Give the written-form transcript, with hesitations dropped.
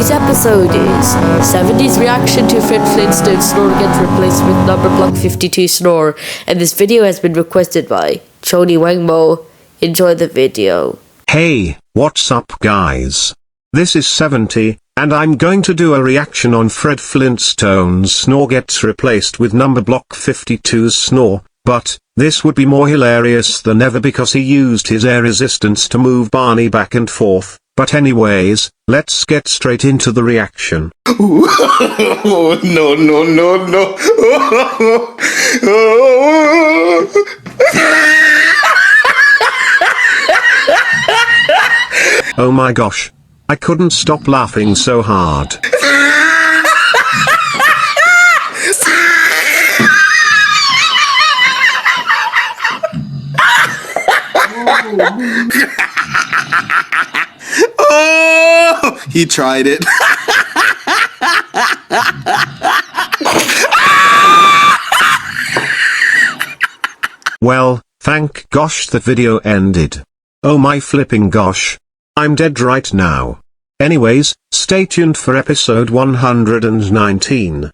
Today's episode is 70's reaction to Fred Flintstone's snore gets replaced with number block 52 snore, and this video has been requested by Choni Wangmo. Enjoy the video. Hey, what's up guys? This is 70, and I'm going to do a reaction on Fred Flintstone's snore gets replaced with number block 52's snore, but this would be more hilarious than ever because he used his air resistance to move Barney back and forth. But anyways, let's get straight into the reaction. Oh, no. Oh my gosh. I couldn't stop laughing so hard. Oh, he tried it. Well, thank gosh the video ended. Oh my flipping gosh. I'm dead right now. Anyways, stay tuned for episode 119.